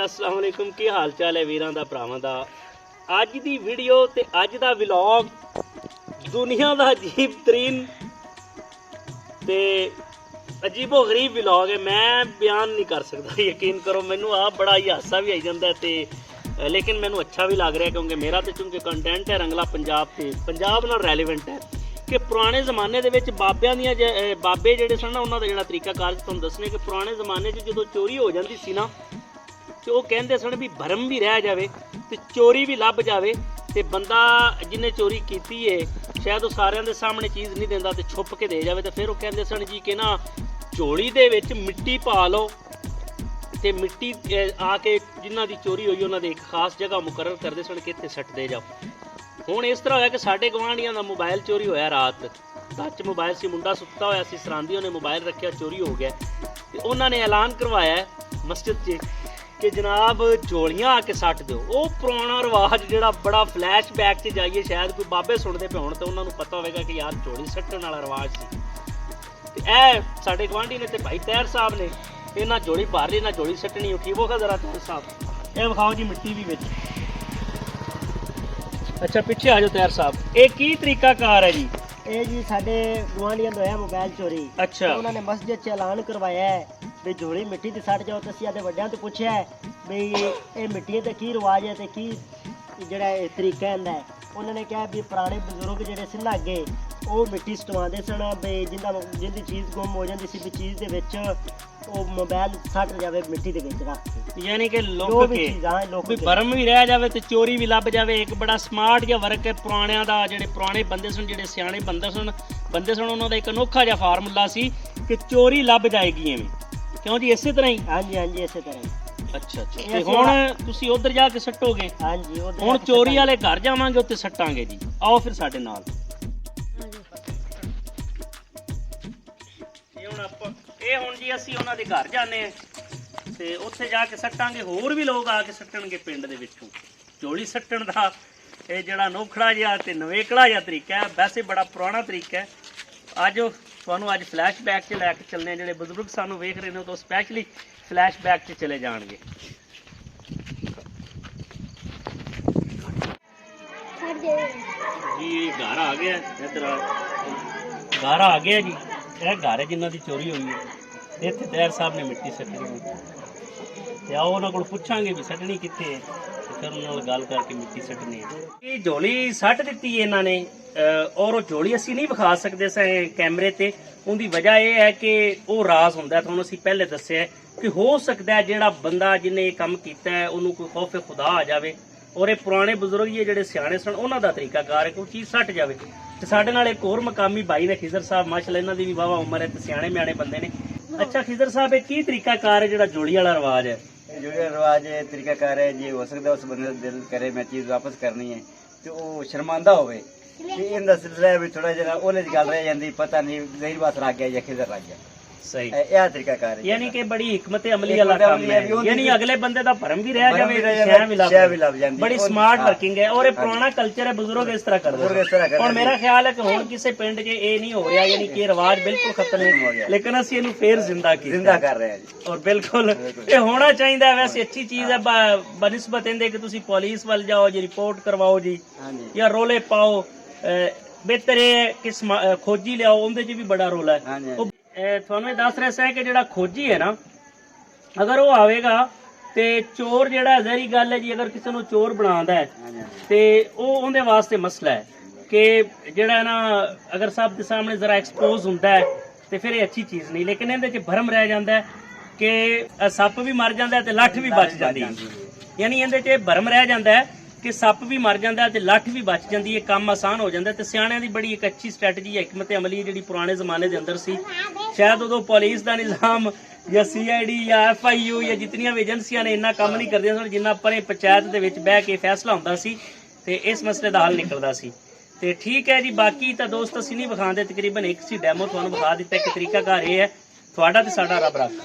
अस्सलाम वालेकुम। की हाल चाल है वीरां दा भरावां दा। अज दी वीडियो ते अज दा व्लॉग दुनिया दा अजीब तरीन ते अजीबो गरीब व्लॉग है। मैं बयान नहीं कर सकता, यकीन करो। मैनू आप बड़ा ही हासा भी आई जाता है ते लेकिन मैनू अच्छा भी लग रहा है क्योंकि मेरा तो चूंकि कंटेंट है रंगला पंजाब नाल रैलीवेंट है कि पुराने जमाने दे विच बाबियां दियां बाबे जिहड़े सन ना उन्हां दा जिहड़ा तरीकाकार तुहानूं दसने कि पुराने जमाने च जदों चोरी हो जाती सी ना ते ओह कहंदे सन भी भरम भी रह जावे ते चोरी भी लभ जावे ते बंदा जिन्हें चोरी कीती है शायद वो सारिਆਂ ਦੇ सामने चीज़ नहीं देंदा ते छुप के दे जावे। तो फिर वो कहंदे सन जी कि ना झोली दे विच मिट्टी पा लो ते मिट्टी आके जिन्हां दी चोरी होई उन्हां दे एक खास जगह मुकर्रर करदे सन कि इत्थे सट दे जाओ। हुण इस तरह होया कि साडे गवांढियां दा मोबाइल चोरी होया रात। टच मोबाइल सी, मुंडा सुत्ता होया सी सरांदी, उन्हें मोबाइल रखिया, चोरी हो गया ते उन्हां ने ऐलान करवाया मस्जिद च कि जनाब झोलियां आके सट दो। वो पुराना रिवाज जिहड़ा बड़ा फ्लैश बैक च जाइए शायद कोई बाबे सुनते पे होण ते उन्हां नूं पता होवेगा कि यार झोली सट्टण वाला रिवाज सी। ते ऐ साडे गवांढी ने ते भाई तैर साहब ने इन्हां झोली भर ली, इन्हां झोली सट्टनी उठी। वो जरा तैर साहब ये विखाओ जी मिट्टी भी विच। अच्छा पिछे आ जाओ तैर साहब। ये की तरीकाकार है जी? ਇਹ ਜੀ ਸਾਡੇ ਗੁਆਂਢੀਆਂ ਦਾ ਹੋਇਆ ਮੋਬਾਈਲ ਚੋਰੀ। अच्छा ਉਹਨਾਂ ਨੇ ਮਸਜਿਦ 'ਚ ਐਲਾਨ ਕਰਵਾਇਆ ਹੈ ਵੀ ਝੋਲੀ ਮਿੱਟੀ ਤੇ ਸੱਟ ਜਾਓ। ਤੇ ਅਸੀਂ ਆਦੇ ਵੱਡਿਆਂ ਤੋਂ ਪੁੱਛਿਆ ਵੀ ਇਹ ਮਿੱਟੀ ਦਾ ਕੀ ਰਿਵਾਜ ਹੈ ਤੇ ਕੀ ਜਿਹੜਾ ਇਹ ਤਰੀਕਾ ਹੁੰਦਾ ਹੈ। ਉਹਨਾਂ ਨੇ ਕਿਹਾ ਵੀ ਪੁਰਾਣੇ ਬਜ਼ੁਰਗ ਜਿਹੜੇ ਸੀ ਨਾ ਅੱਗੇ ਉਹ ਮਿੱਟੀ ਸਟਵਾਉਂਦੇ ਸਨ ਵੀ ਜਿੰਦੀ ਚੀਜ਼ ਗੁੰਮ ਹੋ ਜਾਂਦੀ ਸੀ ਵੀ ਚੀਜ਼ ਦੇ ਵਿੱਚ ਉਹ ਮੋਬਾਈਲ ਸੱਟ ਜਾਵੇ ਮਿੱਟੀ ਦੇ ਵਿੱਚ ਰੱਖ ਕੇ, यानी कि ਜੋ लुक ਵੀ के ਚੀਜ਼ਾਂ ਲੋਕ भी भरम भी रह जावे ते चोरी भी लभ जावे। एक बड़ा स्मार्ट जिहा वर्क है पुराणिਆਂ ਦਾ। ਜਿਹੜੇ ਪੁਰਾਣੇ ਬੰਦੇ ਸਨ, ਜਿਹੜੇ ਸਿਆਣੇ ਬੰਦੇ ਸਨ ਉਹਨਾਂ ਦਾ ਇੱਕ ਅਨੋਖਾ ਜਿਹਾ ਫਾਰਮੂਲਾ ਸੀ ਕਿ ਚੋਰੀ ਲੱਭ ਜਾਏਗੀ ਐਵੇਂ। ਕਿਉਂ ਜੀ? ਇਸੇ ਤਰ੍ਹਾਂ ਹੀ। ਹਾਂਜੀ ਹਾਂਜੀ ਇਸੇ ਤਰ੍ਹਾਂ ਹੀ। ਅੱਛਾ ਅੱਛਾ। ਤੇ ਹੁਣ ਤੁਸੀਂ ਉਧਰ ਜਾ ਕੇ ਸੱਟੋਗੇ? ਹਾਂਜੀ ਹੁਣ ਚੋਰੀ ਵਾਲੇ ਘਰ ਜਾਵਾਂਗੇ ਉੱਥੇ ਸੱਟਾਂਗੇ ਜੀ। ਆਓ ਫਿਰ ਸਾਡੇ ਨਾਲ। ਇਹ ਹੁਣ ਜੀ ਅਸੀਂ ਉਹਨਾਂ ਦੇ ਘਰ ਜਾਂਦੇ ਆ ਤੇ ਉੱਥੇ ਜਾ ਕੇ ਸੱਟਾਂਗੇ। ਹੋਰ ਵੀ ਲੋਕ ਆ ਕੇ ਸੱਟਣਗੇ ਪਿੰਡ ਦੇ ਵਿੱਚੋਂ। ਝੋਲੀ ਸੱਟਣ ਦਾ ਇਹ ਜਿਹੜਾ ਅਨੋਖੜਾ ਜਿਹਾ ਤੇ ਨਵੇਕਲਾ ਜਿਹਾ ਤਰੀਕਾ ਹੈ, ਵੈਸੇ ਬੜਾ ਪੁਰਾਣਾ ਤਰੀਕਾ ਹੈ। ਅੱਜ ਤੁਹਾਨੂੰ ਅੱਜ ਫਲੈਸ਼ ਬੈਕ 'ਚ ਲੈ ਕੇ ਚੱਲਦੇ ਆ। ਜਿਹੜੇ ਬਜ਼ੁਰਗ ਸਾਨੂੰ ਵੇਖ ਰਹੇ ਨੇ ਉਹ ਤੋਂ ਸਪੈਸ਼ਲੀ ਫਲੈਸ਼ ਬੈਕ 'ਚ ਚਲੇ ਜਾਣਗੇ। ਜੀ ਘਰ ਆ ਗਿਆ ਇੱਧਰ ਘਰ ਆ ਗਿਆ ਜੀ। ਇਹ ਘਰ ਹੈ ਜਿਨ੍ਹਾਂ ਦੀ ਚੋਰੀ ਹੋਈ ਹੈ। ਇੱਥੇ ਤੈਰ ਸਾਹਿਬ ਨੇ ਮਿੱਟੀ ਸੱਟਣੀ ਤੇ ਆਓ ਉਹਨਾਂ ਕੋਲ ਪੁੱਛਾਂਗੇ ਵੀ ਸੱਟਣੀ ਕਿੱਥੇ ਹੈ ਤੇ ਫਿਰ ਉਹਨਾਂ ਨਾਲ ਗੱਲ ਕਰਕੇ ਮਿੱਟੀ ਸੱਟਣੀ ਹੈ। ਇਹ ਝੋਲੀ ਸੱਟ ਦਿੱਤੀ ਇਹਨਾਂ ਨੇ ਔਰ ਉਹ ਝੋਲੀ ਅਸੀਂ ਨਹੀਂ ਵਿਖਾ ਸਕਦੇ ਸਾਂ ਕੈਮਰੇ ਤੇ। ਉਹਦੀ ਵਜ੍ਹਾ ਇਹ ਹੈ ਕਿ ਉਹ ਰਾਜ਼ ਹੁੰਦਾ। ਤੁਹਾਨੂੰ ਅਸੀਂ ਪਹਿਲੇ ਦੱਸਿਆ ਕਿ ਹੋ ਸਕਦਾ ਜਿਹੜਾ ਬੰਦਾ ਜਿਹਨੇ ਇਹ ਕੰਮ ਕੀਤਾ ਹੈ ਉਹਨੂੰ ਕੋਈ ਖੌਫ ਖੁਦਾ ਆ ਜਾਵੇ ਔਰ ਇਹ ਪੁਰਾਣੇ ਬਜ਼ੁਰਗ ਜਿਹੜੇ ਸਿਆਣੇ ਸਨ ਉਹਨਾਂ ਦਾ ਤਰੀਕਾਕਾਰ ਹੈ ਕਿ ਉਹ ਚੀਜ਼ ਸੱਟ ਜਾਵੇ। ਤੇ ਸਾਡੇ ਨਾਲ ਇੱਕ ਹੋਰ ਮਕਾਮੀ ਭਾਈ ਨੇ ਖਿਜ਼ਰ ਸਾਹਿਬ, ਮਾਸ਼ਾਅੱਲਾ ਇਹਨਾਂ ਦੀ ਵੀ ਵਾਵਾ ਉਮਰ ਹੈ ਤੇ ਸਿਆਣੇ ਮਿਆਣੇ ਬੰਦੇ ਨੇ। अच्छा खिजर साहब ये की तरीकाकार है जो जोड़ी वाला रिवाज है? जोड़ी वाला रिवाज है तरीकाकार है जी। हो सकता है उस बंदे दिल करे मैं चीज़ वापस करनी है तो वो शर्मांदा होवे कि इनका सिलसिला भी थोड़ा जरा ओले च गल रह जाती, पता नहीं ज़हीर बात रख गया या खिजर रख गया। सही यह तरीकाकार है। यानी कि बड़ी हिकमत अमली वाला काम है। यानी अगले बंदे दा भरम भी रह जावे, शय भी लभ जांदी। बड़ी स्मार्ट वर्किंग है और ये पुराना कल्चर है। बुजुर्ग इस तरह करदे और मेरा ख्याल है कि हुण किसी पिंड च ये नहीं हो रहा, यानी कि राज बिल्कुल खत्म हो गया, लेकिन असीं इहनूं फेर जिंदा कर रहे हैं जी। और बिल्कुल ये होना चाहिए। वैसे अच्छी चीज है बनिस्बत इहदे कि तुसीं पुलिस वल जाओ जी, रिपोर्ट करवाओ जी या रोले पाओ। बेहतर है कि खोजी लियाओ, उहदे च भी बड़ा रोला है। ਤੁਹਾਨੂੰ ਇਹ ਦੱਸ ਰਿਹਾ ਸੀ ਕਿ ਜਿਹੜਾ ਖੋਜੀ ਹੈ ਨਾ ਅਗਰ ਉਹ ਆਵੇਗਾ ਤੇ ਚੋਰ ਜਿਹੜਾ ਜ਼ਹਿਰੀ ਗੱਲ ਹੈ ਜੀ, ਅਗਰ ਕਿਸੇ ਨੂੰ ਚੋਰ ਬਣਾਉਂਦਾ ਹੈ ਤੇ ਉਹ ਉਹਦੇ ਵਾਸਤੇ ਮਸਲਾ ਹੈ ਕਿ ਜਿਹੜਾ ਨਾ ਅਗਰ ਸਭ ਦੇ ਸਾਹਮਣੇ ਜ਼ਰਾ ਐਕਸਪੋਜ਼ ਹੁੰਦਾ ਹੈ ਤੇ ਫਿਰ ਇਹ ਅੱਛੀ ਚੀਜ਼ ਨਹੀਂ। ਲੇਕਿਨ ਇਹਦੇ 'ਚ ਭਰਮ ਰਹਿ ਜਾਂਦਾ ਹੈ ਕਿ ਸੱਪ ਵੀ ਮਰ ਜਾਂਦਾ ਤੇ ਲੱਠ ਵੀ ਬਚ ਜਾਂਦੀ ਹੈ। ਯਾਨੀ ਇਹਦੇ 'ਚ ਭਰਮ ਰਹਿ ਜਾਂਦਾ ਹੈ कि सप भी मर जाता है तो लठ भी बच जाती है, काम आसान हो जाता है। तो सियाणिਆਂ ਦੀ बड़ी एक अच्छी स्ट्रैटजी है, हिकमत अमली जी पुराने जमाने के अंदर सी। शायद उदों पुलिस का निज़ाम या CID या FIU या जितनियां भी एजेंसियां ने इन्ना काम नहीं करदियां सन जिन्ना परे पंचायत दे विच बैठ के फैसला हुंदा सी ते इस मसले का हल निकलदा सी। ते ठीक है जी। बाकी तो दोस्त असीं नहीं विखांदे, तकरीबन एक सी डैमो तुहानूं विखा दित्ता कि तरीकाकार ये है। तुहाडा ते साडा रब राखा।